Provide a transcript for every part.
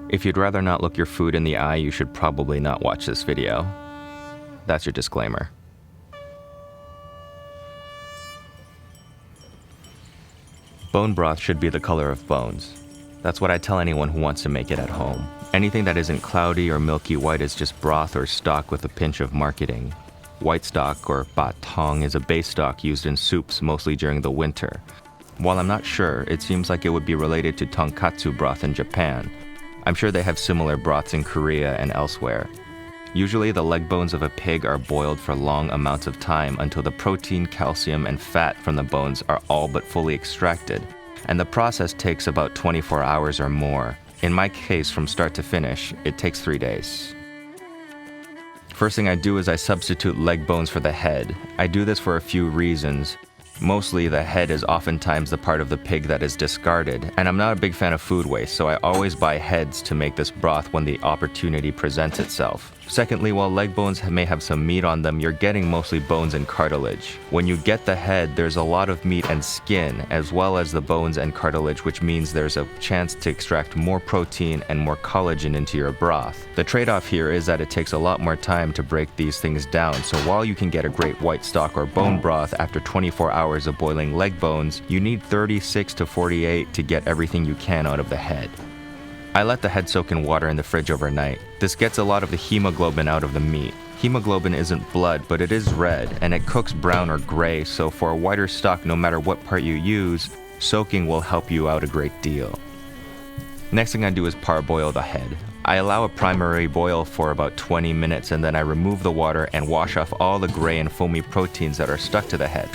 If you'd rather not look your food in the eye, you should probably not watch this video. That's your disclaimer. Bone broth should be the color of bones. That's what I tell anyone who wants to make it at home. Anything that isn't cloudy or milky white is just broth or stock with a pinch of marketing. White stock, or bat tong, is a base stock used in soups mostly during the winter. While I'm not sure, it seems like it would be related to tonkatsu broth in Japan. I'm sure they have similar broths in Korea and elsewhere. Usually the leg bones of a pig are boiled for long amounts of time until the protein, calcium, and fat from the bones are all but fully extracted, and the process takes about 24 hours or more. In my case, from start to finish, it takes 3 days. First thing I do is I substitute leg bones for the head. I do this for a few reasons. Mostly, the head is oftentimes the part of the pig that is discarded, and I'm not a big fan of food waste, so I always buy heads to make this broth when the opportunity presents itself. Secondly, while leg bones may have some meat on them, you're getting mostly bones and cartilage. When you get the head, there's a lot of meat and skin, as well as the bones and cartilage, which means there's a chance to extract more protein and more collagen into your broth. The trade-off here is that it takes a lot more time to break these things down, so while you can get a great white stock or bone broth after 24 hours of boiling leg bones, you need 36 to 48 to get everything you can out of the head. I let the head soak in water in the fridge overnight. This gets a lot of the hemoglobin out of the meat. Hemoglobin isn't blood, but it is red, and it cooks brown or gray, so for a whiter stock, no matter what part you use, soaking will help you out a great deal. Next thing I do is parboil the head. I allow a primary boil for about 20 minutes, and then I remove the water and wash off all the gray and foamy proteins that are stuck to the head.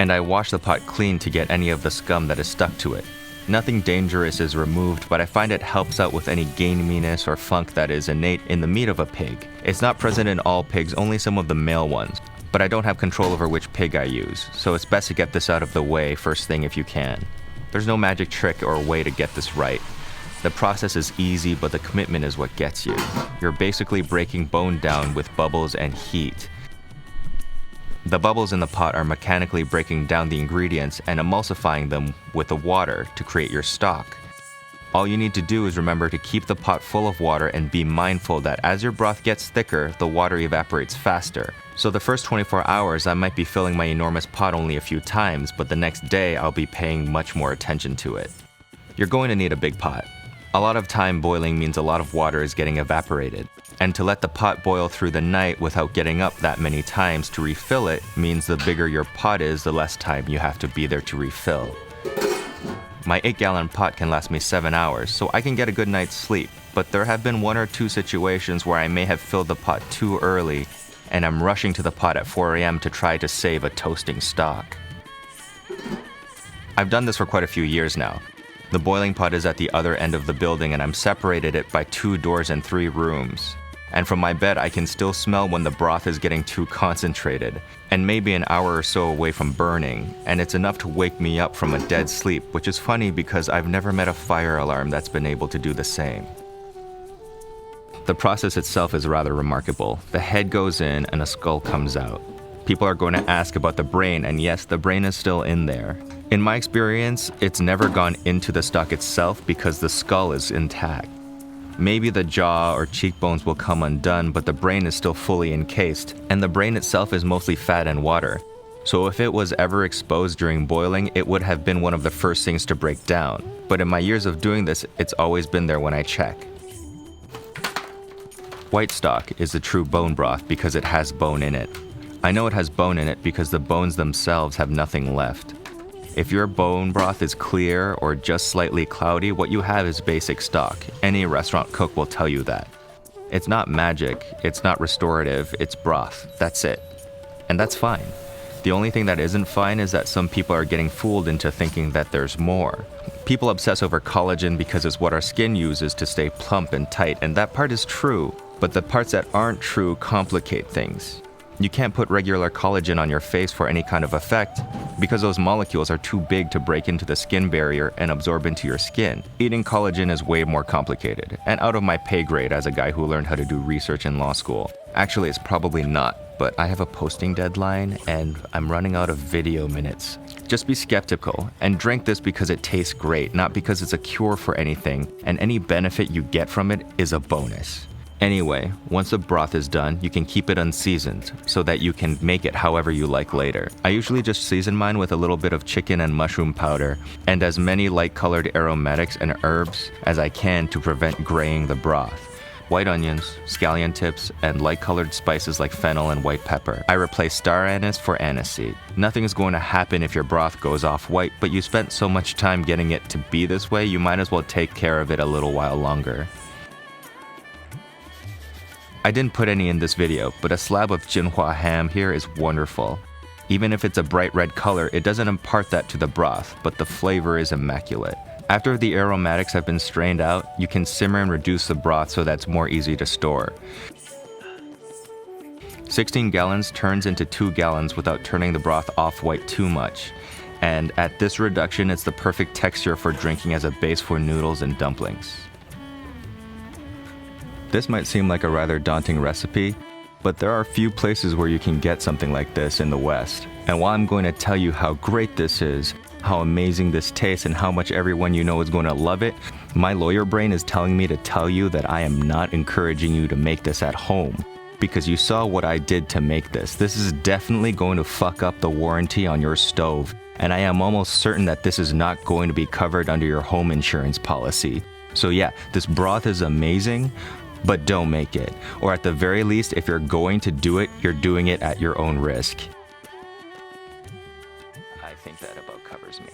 And I wash the pot clean to get any of the scum that is stuck to it. Nothing dangerous is removed, but I find it helps out with any gaminess or funk that is innate in the meat of a pig. It's not present in all pigs, only some of the male ones, but I don't have control over which pig I use, so it's best to get this out of the way first thing if you can. There's no magic trick or way to get this right. The process is easy, but the commitment is what gets you. You're basically breaking bone down with bubbles and heat. The bubbles in the pot are mechanically breaking down the ingredients and emulsifying them with the water to create your stock. All you need to do is remember to keep the pot full of water and be mindful that as your broth gets thicker, the water evaporates faster. So the first 24 hours, I might be filling my enormous pot only a few times, but the next day I'll be paying much more attention to it. You're going to need a big pot. A lot of time boiling means a lot of water is getting evaporated. And to let the pot boil through the night without getting up that many times to refill it means the bigger your pot is, the less time you have to be there to refill. My 8-gallon pot can last me 7 hours, so I can get a good night's sleep, but there have been 1 or 2 situations where I may have filled the pot too early, and I'm rushing to the pot at 4 a.m. to try to save a toasting stock. I've done this for quite a few years now. The boiling pot is at the other end of the building, and I'm separated it by 2 doors and 3 rooms. And from my bed, I can still smell when the broth is getting too concentrated, and maybe an hour or so away from burning, and it's enough to wake me up from a dead sleep, which is funny because I've never met a fire alarm that's been able to do the same. The process itself is rather remarkable. The head goes in and a skull comes out. People are going to ask about the brain, and yes, the brain is still in there. In my experience, it's never gone into the stock itself because the skull is intact. Maybe the jaw or cheekbones will come undone, but the brain is still fully encased, and the brain itself is mostly fat and water. So if it was ever exposed during boiling, it would have been one of the first things to break down. But in my years of doing this, it's always been there when I check. White stock is the true bone broth because it has bone in it. I know it has bone in it because the bones themselves have nothing left. If your bone broth is clear or just slightly cloudy, what you have is basic stock. Any restaurant cook will tell you that. It's not magic, it's not restorative, it's broth. That's it. And that's fine. The only thing that isn't fine is that some people are getting fooled into thinking that there's more. People obsess over collagen because it's what our skin uses to stay plump and tight, and that part is true, but the parts that aren't true complicate things. You can't put regular collagen on your face for any kind of effect because those molecules are too big to break into the skin barrier and absorb into your skin. Eating collagen is way more complicated and out of my pay grade as a guy who learned how to do research in law school. Actually, it's probably not, but I have a posting deadline and I'm running out of video minutes. Just be skeptical and drink this because it tastes great, not because it's a cure for anything, and any benefit you get from it is a bonus. Anyway, once the broth is done, you can keep it unseasoned so that you can make it however you like later. I usually just season mine with a little bit of chicken and mushroom powder and as many light-colored aromatics and herbs as I can to prevent graying the broth. White onions, scallion tips, and light-colored spices like fennel and white pepper. I replace star anise for aniseed. Nothing is going to happen if your broth goes off white, but you spent so much time getting it to be this way, you might as well take care of it a little while longer. I didn't put any in this video, but a slab of jinhua ham here is wonderful. Even if it's a bright red color, it doesn't impart that to the broth, but the flavor is immaculate. After the aromatics have been strained out, you can simmer and reduce the broth so that's more easy to store. 16 gallons turns into 2 gallons without turning the broth off-white too much. And at this reduction, it's the perfect texture for drinking as a base for noodles and dumplings. This might seem like a rather daunting recipe, but there are few places where you can get something like this in the West. And while I'm going to tell you how great this is, how amazing this tastes, and how much everyone you know is going to love it, my lawyer brain is telling me to tell you that I am not encouraging you to make this at home. Because you saw what I did to make this. This is definitely going to fuck up the warranty on your stove. And I am almost certain that this is not going to be covered under your home insurance policy. So yeah, this broth is amazing, but don't make it. Or at the very least, if you're going to do it, you're doing it at your own risk. I think that about covers me.